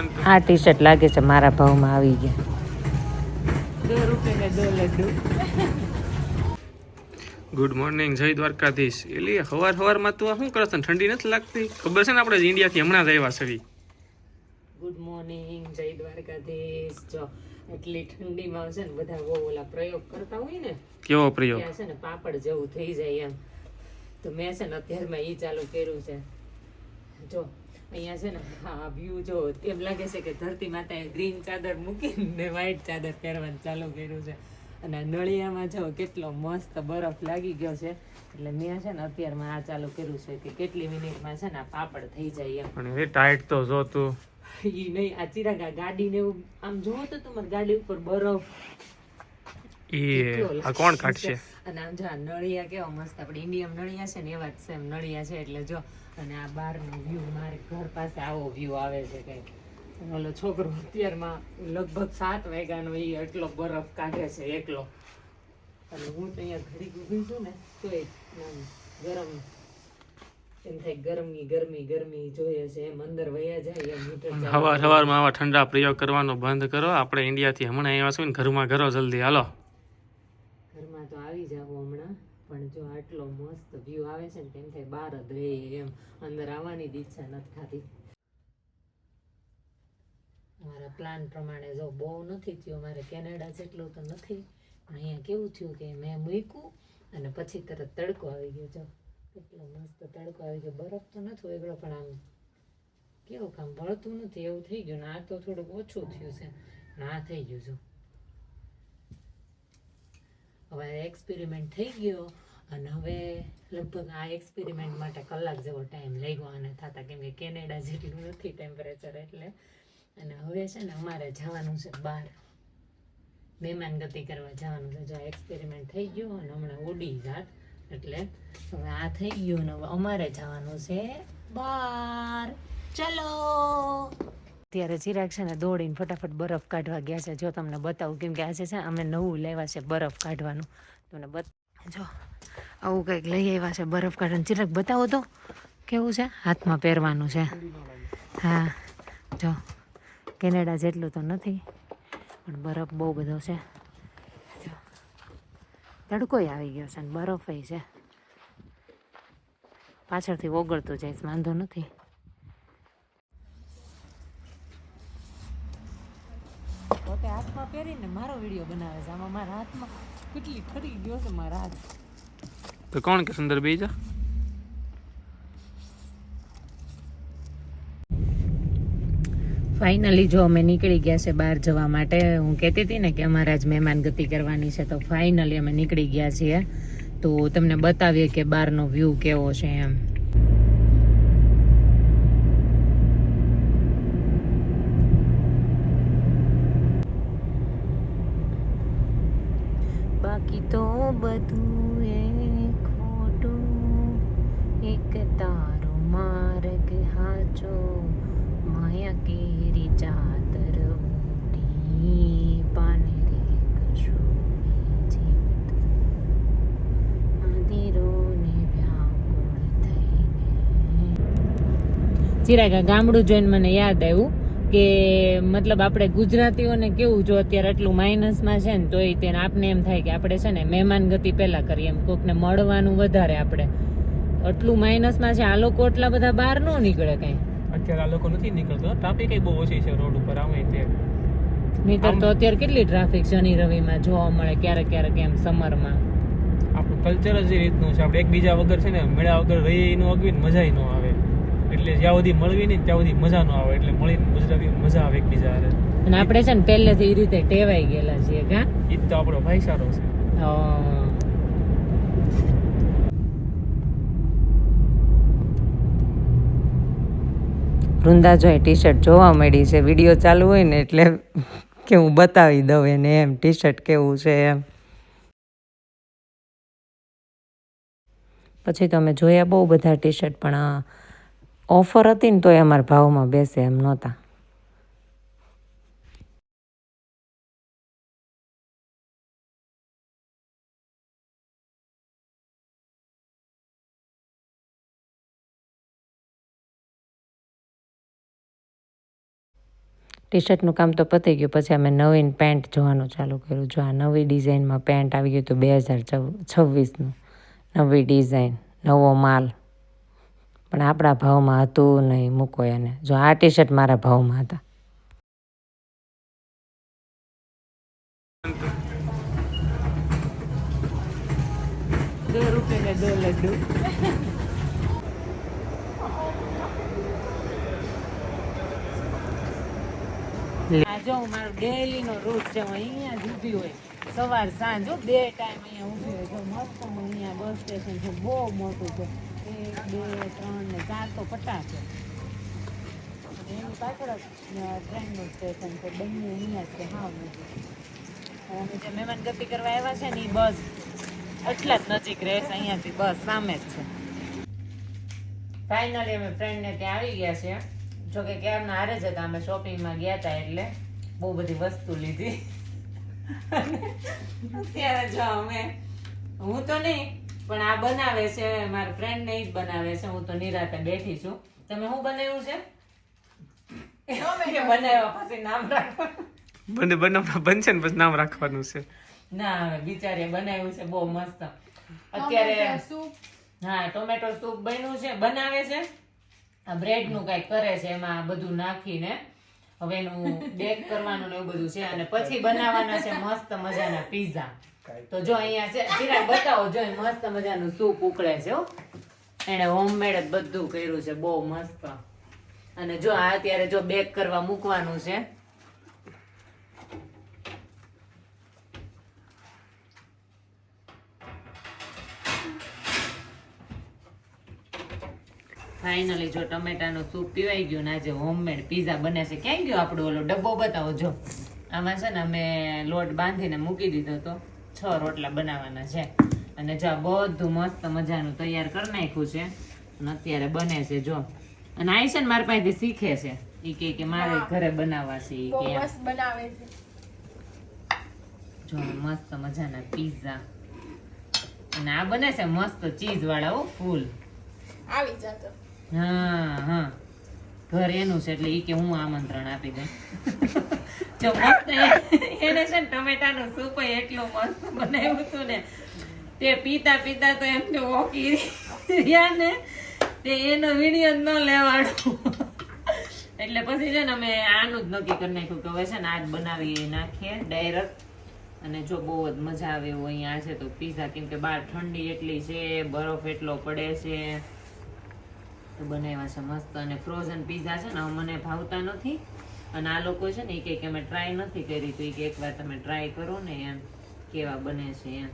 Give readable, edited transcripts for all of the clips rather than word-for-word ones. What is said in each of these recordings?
આ T shirt લાગે છે મારા ભાવમાં આવી ગયા ₹2 ગુડ મોર્નિંગ, જય દ્વારકાધીશ. એલી હવાર તું શું કરસ? ઠંડી નથી લાગતી? ખબર છે ને આપણે ઇન્ડિયાથી હમણાં જ આવ્યા છે. ગુડ મોર્નિંગ, જય દ્વારકાધીશ. જો એટલી ઠંડીમાં છે ને બધા બહુ ઓલા પ્રયોગ કરતા હોય ને. કેવો પ્રયોગ? છે ને પાપડ જેવું થઈ જાય એમ. તો મેં છે ને અત્યારમાં ઈ ચાલુ કર્યું છે. જો અહીંયા છે ને હા વ્યૂ જો એમ લાગે છે કે ધરતી માતાએ ગ્રીન ચાદર મૂકીને વ્હાઈટ ચાદર પહેરવાનું ચાલુ કર્યું છે. અને નળિયામાં જો કેટલો મસ્ત બરફ લાગી ગયો છે. એટલે મેં છે ને અત્યારમાં આ ચાલુ કર્યું છે કે કેટલી મિનિટમાં છે ને આ પાપડ થઈ જાય એમ. પણ એ ટાઈટ તો જો તું. ઈ નહીં, આ ચિરાગ ગાડીને એવું આમ જોવો તો તમારી ગાડી ઉપર બરફ આ કોણ કાઢશે? અને આમ જો આ નળિયા કેવા મસ્ત આપણે ઇન્ડિયન નળિયા છે ને એવા જ સેમ નળિયા છે. એટલે જો અને આ બહારનો વ્યૂ મારે ઘર પાસે આવો વ્યૂ આવે છે કંઈક. ઓલો છોકરો અત્યારમાં લગભગ 7 વાગ્યાનો એ એટલો બરફ કાઢે છે એકલો. અને હું તો અહીંયા ઘડી ઊભી છું ને તો ગરમ એમ થાય ગરમી જોઈએ છે એમ અંદર વયા જાય એમ. સવારમાં આવા ઠંડા પ્રયોગ કરવાનો બંધ કરો. આપણે ઇન્ડિયાથી હમણાં આવ્યા છું ને ઘરમાં ઘરો જલ્દી હાલો. ઘરમાં તો આવી જાવ હમણાં, પણ જો આટલો મસ્ત વ્યૂ આવે છે ને તેમ થાય બહાર જ રહી એમ. અંદર આવવાની જ ઈચ્છા નથી થતી. મારા પ્લાન પ્રમાણે જો બહુ નથી થયું, મારે કેનેડા જેટલું તો નથી, પણ અહીંયા કેવું થયું કે મેં મૂક્યું અને પછી તરત તડકો આવી ગયો. જો કેટલો મસ્ત તડકો આવી ગયો. બરફ તો નથી ઓગળ્યો પણ આમ કેવું કામ ભળતું નથી એવું થઈ ગયું. ને આ તો થોડુંક ઓછું થયું છે ને આ થઈ ગયું. જો હવે એક્સપેરિમેન્ટ થઈ ગયો અને હવે લગભગ આ એક્સપેરિમેન્ટ માટે કલાક જેવો ટાઈમ લાગ્યો આને થતા, કેમ કે કેનેડા જેટલું નથી ટેમ્પરેચર એટલે. અને હવે છે ને અમારે જવાનું છે બહાર, મહેમાન ગતિ કરવા જવાનું છે. જો એક્સપેરિમેન્ટ થઈ ગયો અને હમણાં ઉડી જાત એટલે હવે આ થઈ ગયું ને હવે અમારે જવાનું છે બહાર. ચલો અત્યારે ચિરાગ છે ને દોડીને ફટાફટ બરફ કાઢવા ગયા છે. જો તમને બતાવું, કેમ કે આજે છે અમે નવું લેવા છે બરફ કાઢવાનું. તમને જો આવું કંઈક લઈ આવ્યા છે બરફ કાઢવાનું. ચિરાગ બતાવો તો કેવું છે, હાથમાં પહેરવાનું છે. હા જો કેનેડા જેટલું તો નથી પણ બરફ બહુ બધો છે. જો તડકોય આવી ગયો છે ને બરફય છે. પાછળથી ઓગળતું જાય, વાંધો નથી. પોતે હાથમાં પહેરીને મારો વિડીયો બનાવે છે. આમાં મારા હાથમાં કેટલી ઠરી ગયો છે મારા હાથ. તો કોણ કે સુંદર બીજા ફાઇનલી જો અમે નીકળી ગયા છે બહાર જવા માટે. હું કહેતી હતી ને કે અમારે આજ મહેમાન ગતિ કરવાની છે, તો ફાઇનલી અમે નીકળી ગયા છીએ. તો તમને બતાવીએ કે બહારનો વ્યૂ કેવો છે એમ. બાકી તો બધું એ ખોટું, એક તારો માર્ગ હાચો, માયા કેરી ચાદર ઉડી, પાનરે કશું જીવતું, આદિરોને વ્યાકુળ થઈને. ચિરાગા ગામડું જોઈને મને યાદ આવ્યું કે મતલબ આપણે ગુજરાતીઓને કેવું, જો અત્યારે આટલું માઇનસમાં છે ને તોય તેને આપને એમ થાય કે આપણે છે ને મહેમાન ગતિ પહેલા કરીએ એમ, કોકને મળવાનું વધારે. આપણે આટલું માઇનસમાં છે, આ લોકો એટલા બધા બહાર ન નીકળે કઈ. અત્યારે આ લોકો નથી નીકળતો, ટ્રાફિક બહુ ઓછી છે રોડ ઉપર. આમે તે નહીતર તો અત્યારે કેટલી ટ્રાફિક શનિ રવિમાં જોવા મળે, ક્યારેક એમ સમરમાં. આપણું કલ્ચર જ એ રીતનું છે. આપણે એકબીજા વગર છે ને મેળા વગર રહીએ ન અગવી મજા ન આવે. એટલે જ્યાં સુધી મળવી નહીં ત્યાં સુધી મજા ન આવે. એટલે મળીને મજા આવે એકબીજા હારે. અને આપણે છે ને પહેલેથી એ રીતે ટેવાઈ ગયેલા છીએ. કા ઈ તો આપણો ભાઈચારો છે. વૃંદા જોઈ ટી શર્ટ જોવા મળી છે. વિડીયો ચાલુ હોય ને એટલે કે હું બતાવી દઉં એને એમ ટી શર્ટ કેવું છે એમ. પછી તો અમે જોયા બહુ બધા ટી શર્ટ, પણ ઓફર હતી ને તોય અમારા ભાવમાં બેસે એમ નહોતા. ટી શર્ટનું કામ તો પતી ગયું. પછી અમે નવીન પેન્ટ જોવાનું ચાલુ કર્યું. જો આ નવી ડિઝાઇનમાં પેન્ટ આવી ગયું હતું 2026નું. નવી ડિઝાઇન, નવો માલ. પણ આપણા ભાવમાં હતું નહીં, મૂકો એને. જો આ ટી શર્ટ મારા ભાવમાં હતા. ₹2 2 લડ્ડુ. આ જો મારો ડેલી નો રૂટ છે. હું અહીંયા જ ઊભી હોય સવાર સાંજ, 2 ટાઈમ અહીંયા ઊભી હોય. જો મસ્ત અહીંયા બસ સ્ટેશન છે, બહુ મોટું છે. 1 2 3 ને 4 તો પટ્ટા છે. એની પાછળ ટ્રેનનું સ્ટેશન છે. બંને અહીંયા જ છે. હા, અમે જે મહેમાન ગતિ કરવા આવ્યા છે ને એ બસ એટલા જ નજીક રહેશે. અહીંયાથી બસ સામે જ છે. ફાઇનલી અમે ફ્રેન્ડને ત્યાં આવી ગયા છે. જોકે ક્યારના હારે જ હતા. અમે શોપિંગમાં ગયા હતા એટલે બહુ બધી વસ્તુ લીધી. અત્યારે જો હું તો નહીં, પણ આ બનાવે છે મારા ફ્રેન્ડ ને જ બનાવે છે. હું તો નિરાતે બેઠી છું. તમે શું બનાવ્યું છે? બનાવ્યા પછી નામ રાખવાનું. બનાવવા બનશે ને પછી નામ રાખવાનું છે. ના, હવે બિચારીએ બનાવ્યું છે બહુ મસ્ત. અત્યારે હા, ટોમેટો સૂપ બન્યું છે, બનાવે છે. આ બ્રેડ નું કઈક કરે છે, એમાં બધું નાખીને હવે એનું બેક કરવાનું ને એવું બધું છે. અને પછી બનાવવાના છે મસ્ત મજાના પીઝા. તો જો અહીંયા છે, ચિરાગ બતાવો. જો મસ્ત મજાનું સૂપ ઉકળે છે. એને હોમમેડ જ બધું કર્યું છે, બહુ મસ્ત. અને જો આ અત્યારે જો બેક કરવા મૂકવાનું છે. ફાઇનલી જો ટમેટાનું સૂપ પીવાઈ ગયું ને આજે હોમમેડ પીઝા બને છે. ક્યાં ગયો આપણો ઓલો ડબ્બો? બતાવો. જો આમાં છે ને અમે લોટ બાંધીને મૂકી દીધો તો 6 રોટલા બનાવવાના છે. અને જો બધું મસ્ત મજાનું તૈયાર કરી નાખ્યું છે અને અત્યારે બને છે. જો અને આઈ છે ને મારી પાસેથી શીખે છે. ઈ કે મારે ઘરે બનાવવા છે. ઈ કે બનાવે છે. જો મસ્ત મજાના પીઝા. અને આ બને છે મસ્ત ચીઝ વાળા. ફૂલ આવી જાતો. હા, ઘર એનું છે એટલે ઈ કે હું આમંત્રણ આપી દઉં. જો મસ્ત એને છે ને ટમેટાનું સૂપ એટલું મસ્ત બનાવ્યું હતું ને, તે પીતા પીતા તો એમને ઓકી રહ્યા ને, તે એનો વિડીયો ન લેવાડું. એટલે પછી છે ને અમે આનું જ નક્કી કરી નાખ્યું કે હવે છે ને આજ બનાવી નાખીએ ડાયરેક્ટ. અને જો બહુ જ મજા આવે એવું અહીંયા છે તો પીઝા, કેમ કે બહાર ઠંડી એટલી છે, બરફ એટલો પડે છે. બનાવ્યા છે મસ્ત. અને ફ્રોઝન પીઝા છે ને મને ભાવતા નથી. અને આ લોકો છે ને એ કે અમે ટ્રાય નથી કરી, તો એ એકવાર તમે ટ્રાય કરો ને એમ કેવા બને છે એમ.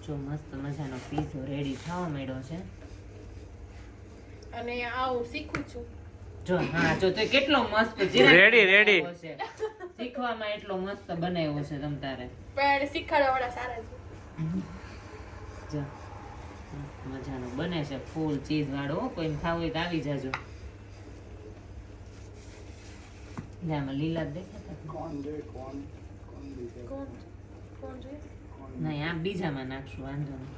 જો મસ્ત મજાનો પીઝો રેડી થવા માંડ્યો છે. અને આવું શીખું છું. જો હા, જો તો કેટલો મસ્ત રેડી છે. શીખવામાં એટલો મસ્ત બનાવ્યો છે તમ તારે. પણ શીખવાડવા વાળા સારા છે. જો મજાનો બને છે, ફૂલ ચીઝ વાળો. કોઈને ખાવું હોય તો આવી જાજો. આમાં લીલા દેખાતા નહીં, આ બીજામાં નાખશું, વાંધો નહીં.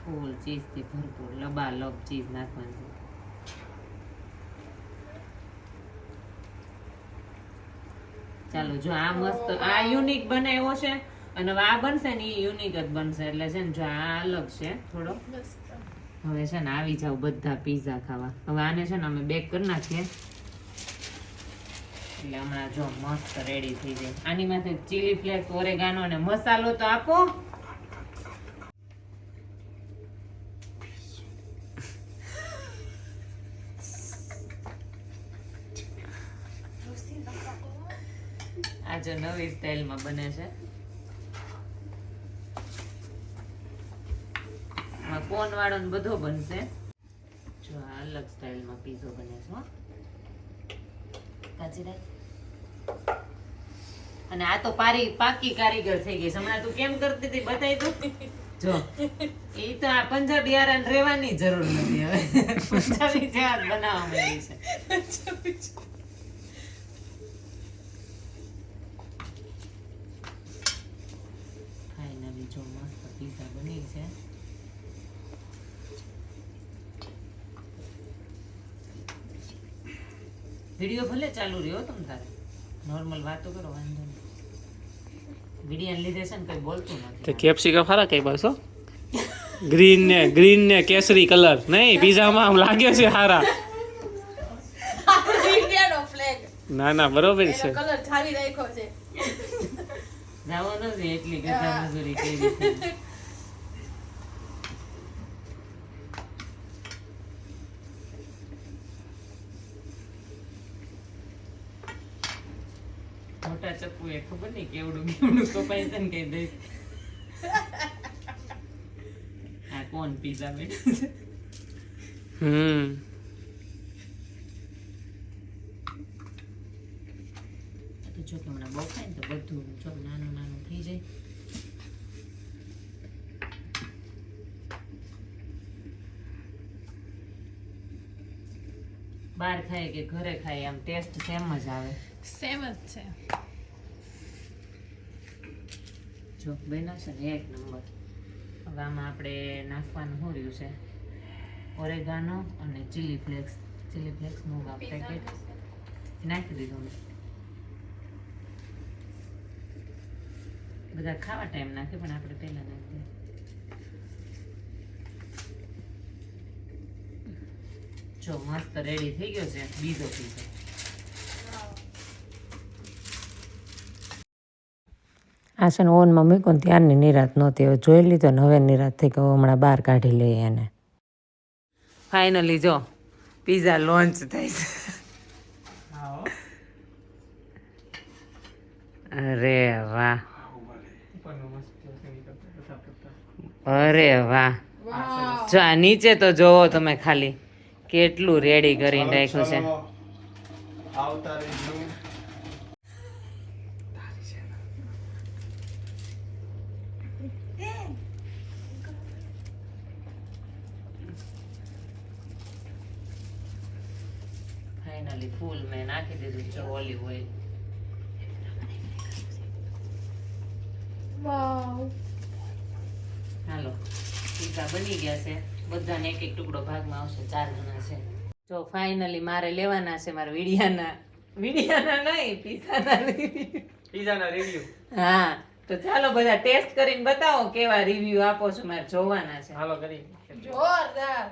ફૂલ ચીઝ થી ભરપૂર લબાલબ ચીઝ નાખવાની છે. ચાલો જો આ મસ્ત, આ યુનિક બનાવ્યો છે. અને હવે આ બનશે ને એ યુનિક જ બનશે. એટલે છે ને જો આ અલગ છે થોડો. હવે છે ને આવી જાવ બધા પીઝા ખાવા. હવે આને છે ને અમે બેક કરી નાખીએ એટલે હમણાં જો મસ્ત રેડી થઈ જાય. આની માથે ચીલી ફ્લેક્સ, ઓરેગાનો અને મસાલો તો આપો. આ જો નવી સ્ટાઇલમાં બને છે. કોન વાળો ને બધો બનશે. જો આ અલગ સ્ટાઇલમાં પીઝો બને છે. અને આ તો પાકી કારીગર થઈ ગઈ. હમણાં તું કેમ કરતી હતી બતાવી તું. જો એ તો આ પંજાબી યારાને રહેવાની જરૂર નથી. હવે પંજાબી જેવા જ બનાવવા માંડી છે. ફાઇનલી જો મસ્ત પીઝા બની છે. વિડીયો ભલે ચાલુ રહ્યો તમ તારે નોર્મલ વાતો કરો વાંધો નહીં વિડીયો લીધે છે ને કઈ બોલતું તે નથી કેપ્સિકમ ખરા કઈ બસ ગ્રીન ને કેસરી કલર નહીં પીઝામાં આમ લાગે છે સારા ઇન્ડિયાનો ફ્લેગ ના બરોબર એનો છે કલર છાવી રાખ્યો છે જાવો નથી એટલી ગધા મજૂરી કરી છે મોટા ચપ્પુ એ ખબર નહીં કેવડું કેવડું કપાય છે ને કઈ દઈશ આ કોણ પીઝા બેઠું છે તો જો કે હમણાં બહુ ખાય ને તો બધું જો નાનું નાનું થઈ જાય બહાર ખાય કે ઘરે ખાય આમ ટેસ્ટ સેમ જ આવે સેમ જ છે જો બન્યા છે ને એક નંબર હવે આમાં આપણે નાખવાનું શું રહ્યું છે ઓરેગાનો અને ચીલી ફ્લેક્સનું પેકેટ નાખી દીધું મેં બધા ખાવા ટાઈમ નાખે પણ આપણે પહેલા નાખી દઈએ જો મસ્ત રેડી થઈ ગયો છે બીજો પીઝો આ છે ને ઓવનમાં મૂક્યો ને ત્યારની નિરાત નહોતી હવે જોઈ લીધો ને હવે નિરાત થઈ ગયો હમણાં બહાર કાઢી લઈએ એને ફાઇનલી જો પીઝા લોન્ચ થાય છે અરે વાહ અરે વાહ જો આ નીચે તો જોવો તમે ખાલી કેટલું રેડી કરીને રાખ્યું છે ફાઇનલી ફૂલ મેં નાખી દીધું છે ઓલિવ ઓઇલ વાવ હાલો પીઝા બની ગયા છે બધાને એક એક ટુકડો ભાગમાં આવશે 4 જણા છે જો ફાઇનલી મારે લેવાના છે મારા વિડિયાના નહીં પીઝાના રિવ્યુ હા તો ચાલો બધા ટેસ્ટ કરીને બતાવો કેવા રિવ્યુ આપો છો મારે જોવાના છે હાલો કરી જોરદાર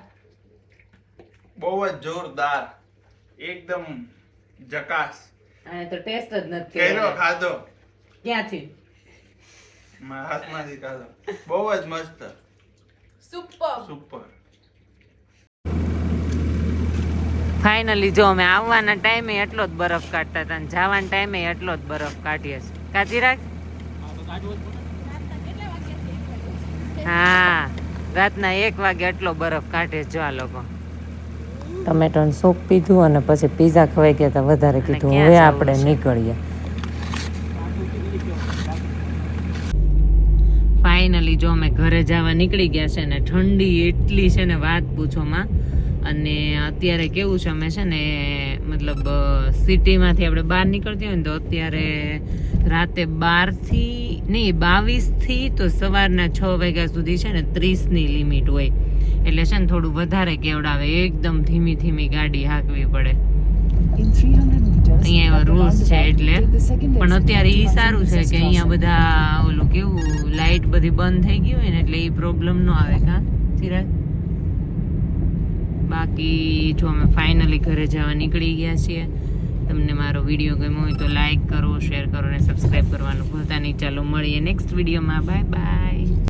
બહુ જ જોરદાર એકદમ જકાસ અને તો ટેસ્ટ જ નથી કેરો કર્યો. ખાધો ક્યાંથી મારા હાથમાંથી ખાધો બહુ જ મસ્ત સુપર સુપર ફાઇનલી જો અમે આવવાના ટાઈમે એટલો જ બરફ કાઢતા હતા અને જવાના ટાઈમે એટલો જ બરફ કાઢીએ છે કાઢી રાખ હા રાતના 1 વાગે એટલો બરફ કાઢે જો આ લોકો ટમેટોનું સૂપ પીધું અને પછી પીઝા ખવાઈ ગયા હતા વધારે કીધું હવે આપણે નીકળીએ ફાઇનલી જો અમે ઘરે જવા નીકળી ગયા છે ને ઠંડી એટલી છે ને વાત પૂછોમાં અને અત્યારે કેવું છે અમે છે ને મતલબ સિટીમાંથી આપણે બહાર નીકળતી હોય ને તો અત્યારે રાતે 22 થી તો સવારના 6 વાગ્યા સુધી છે ને 30ની લિમિટ હોય એટલે છે ને થોડું વધારે કેવડાવે એકદમ ધીમી ધીમી ગાડી હાંકવી પડે અહીંયા એવા રૂલ્સ છે એટલે પણ અત્યારે એ સારું છે કે અહીંયા બધા ઓલું કેવું લાઇટ બધી બંધ થઈ ગઈ હોય ને એટલે એ પ્રોબ્લેમ ન આવે કા ચિરાગ બાકી જો અમે ફાઇનલી ઘરે જવા નીકળી ગયા છીએ તમને મારો વિડીયો ગમ્યો હોય તો લાઈક કરો શેર કરો અને સબસ્ક્રાઈબ કરવાનું ભૂલતા નહીં ચાલો મળીએ નેક્સ્ટ વિડીયોમાં બાય બાય